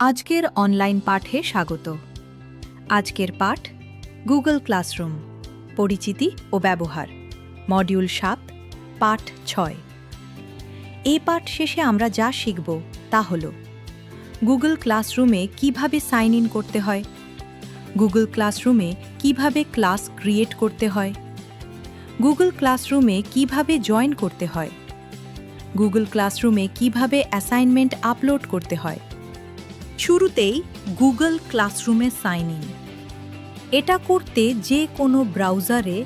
আজকের অনলাইন পাঠে স্বাগত। আজকের পাঠ গুগল ক্লাসরুম, পরিচিতি ও ব্যবহার, মডিউল ৭, পাঠ ৬। এই পাঠ শেষে আমরা যা শিখব তা হল গুগল ক্লাসরুমে কিভাবে সাইন ইন করতে হয়, গুগল ক্লাসরুমে কিভাবে ক্লাস ক্রিয়েট করতে হয়, গুগল ক্লাসরুমে কিভাবে জয়েন করতে হয়, গুগল ক্লাসরুমে কিভাবে অ্যাসাইনমেন্ট আপলোড করতে হয়। শুরুতেই গুগল ক্লাসরুমে সাইন ইন। এটা করতে যে কোনো ব্রাউজারে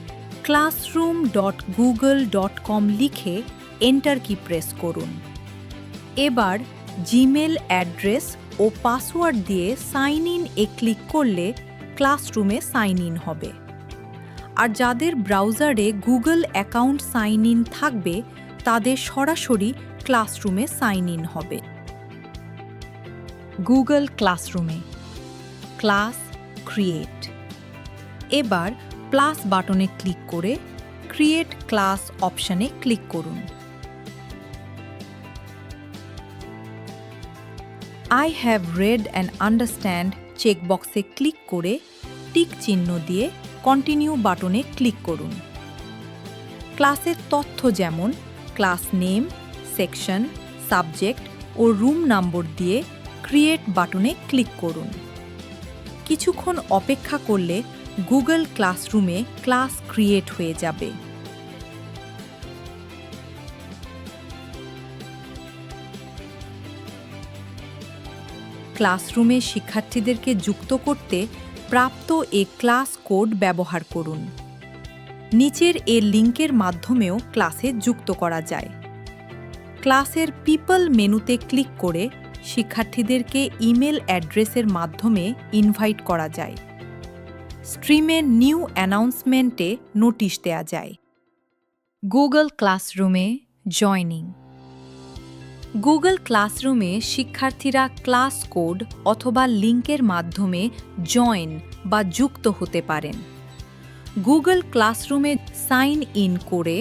classroom.google.com লিখে এন্টার কি প্রেস করুন। এবার জিমেল অ্যাড্রেস ও পাসওয়ার্ড দিয়ে সাইন ইন ক্লিক করলে ক্লাসরুমে সাইন ইন হবে। আর যাদের ব্রাউজারে গুগল অ্যাকাউন্ট সাইন ইন থাকবে তাদের সরাসরি ক্লাসরুমে সাইন ইন হবে। গুগল ক্লাসরুমে ক্লাস ক্রিয়েট। এবার প্লাস বাটনে ক্লিক করে ক্রিয়েট ক্লাস অপশনে ক্লিক করুন। I have read and understand চেকবক্সে ক্লিক করে টিক চিহ্ন দিয়ে কন্টিনিউ বাটনে ক্লিক করুন। ক্লাসের তথ্য যেমন ক্লাস নেম, সেকশন, সাবজেক্ট ও রুম নম্বর দিয়ে ক্রিয়েট বাটনে ক্লিক করুন। কিছুক্ষণ অপেক্ষা করলে গুগল ক্লাসরুমে ক্লাস ক্রিয়েট হয়ে যাবে। ক্লাসরুমে শিক্ষার্থীদেরকে যুক্ত করতে প্রাপ্ত ক্লাস কোড ব্যবহার করুন। নিচের লিঙ্কের মাধ্যমেও ক্লাসে যুক্ত করা যায়। ক্লাসের পিপল মেনুতে ক্লিক করে শিক্ষার্থীদেরকে ইমেল অ্যাড্রেসের মাধ্যমে ইনভাইট করা যায়। স্ট্রিমের নিউ অ্যানাউন্সমেন্টে নোটিশ দেয়া যায়। গুগল ক্লাসরুমে জয়নিং। গুগল ক্লাসরুমে শিক্ষার্থীরা ক্লাস কোড অথবা লিঙ্কের মাধ্যমে জয়েন বা যুক্ত হতে পারেন। গুগল ক্লাসরুমে সাইন ইন করে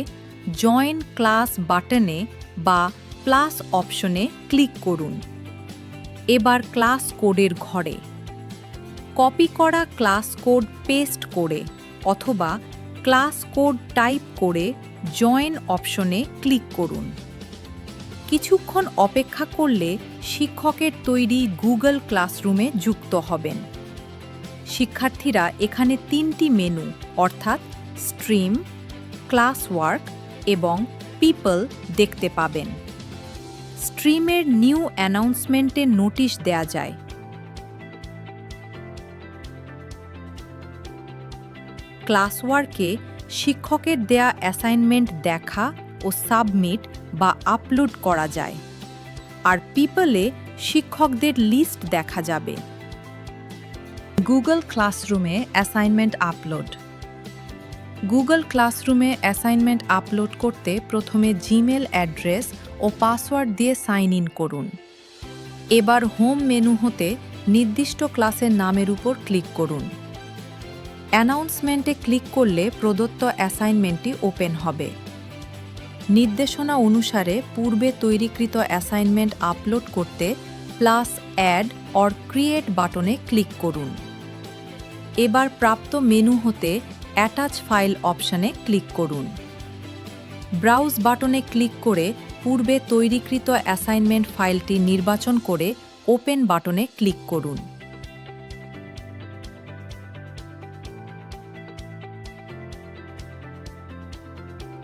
জয়েন ক্লাস বাটনে বা প্লাস অপশনে ক্লিক করুন। এবার ক্লাস কোডের ঘরে কপি করা ক্লাস কোড পেস্ট করে অথবা ক্লাস কোড টাইপ করে জয়েন অপশনে ক্লিক করুন। কিছুক্ষণ অপেক্ষা করলে শিক্ষকের তৈরি গুগল ক্লাসরুমে যুক্ত হবেন। শিক্ষার্থীরা এখানে 3টি মেনু অর্থাৎ স্ট্রিম, ক্লাসওয়ার্ক এবং পিপল দেখতে পাবেন। স্ট্রিমের নিউ অ্যানাউন্সমেন্টে নোটিশ দেয়া যায়। ক্লাসওয়ার্কে শিক্ষকের দেয়া অ্যাসাইনমেন্ট দেখা ও সাবমিট বা আপলোড করা যায়। আর পিপলে শিক্ষকদের লিস্ট দেখা যাবে। গুগল ক্লাসরুমে অ্যাসাইনমেন্ট আপলোড। গুগল ক্লাসরুমে অ্যাসাইনমেন্ট আপলোড করতে প্রথমে জিমেল অ্যাড্রেস ও পাসওয়ার্ড দিয়ে সাইন ইন করুন। এবার হোম মেনু হতে নির্দিষ্ট ক্লাসের নামের উপর ক্লিক করুন। অ্যানাউন্সমেন্টে ক্লিক করলে প্রদত্ত অ্যাসাইনমেন্টটি ওপেন হবে। নির্দেশনা অনুসারে পূর্বে তৈরিকৃত অ্যাসাইনমেন্ট আপলোড করতে প্লাস অ্যাড অর ক্রিয়েট বাটনে ক্লিক করুন। এবার প্রাপ্ত মেনু হতে অ্যাটাচ ফাইল অপশনে ক্লিক করুন। ব্রাউজ বাটনে ক্লিক করে পূর্বে তৈরিকৃত অ্যাসাইনমেন্ট ফাইলটি নির্বাচন করে ওপেন বাটনে ক্লিক করুন।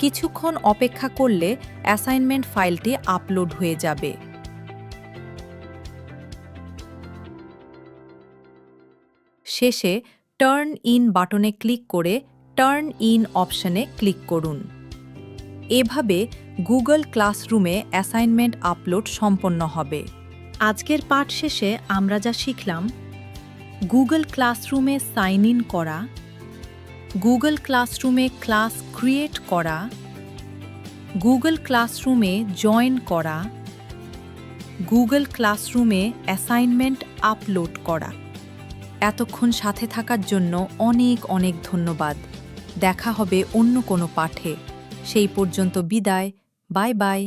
কিছুক্ষণ অপেক্ষা করলে অ্যাসাইনমেন্ট ফাইলটি আপলোড হয়ে যাবে। শেষে টার্ন ইন বাটনে ক্লিক করে টার্ন ইন অপশনে ক্লিক করুন। এভাবে গুগল ক্লাসরুমে অ্যাসাইনমেন্ট আপলোড সম্পন্ন হবে। আজকের পাঠ শেষে আমরা যা শিখলাম: গুগল ক্লাসরুমে সাইন ইন করা, গুগল ক্লাসরুমে ক্লাস ক্রিয়েট করা, গুগল ক্লাসরুমে জয়েন করা, গুগল ক্লাসরুমে অ্যাসাইনমেন্ট আপলোড করা। এতক্ষণ সাথে থাকার জন্য অনেক অনেক ধন্যবাদ। দেখা হবে অন্য কোনো পাঠে। সেই পর্যন্ত বিদায়। Bye bye.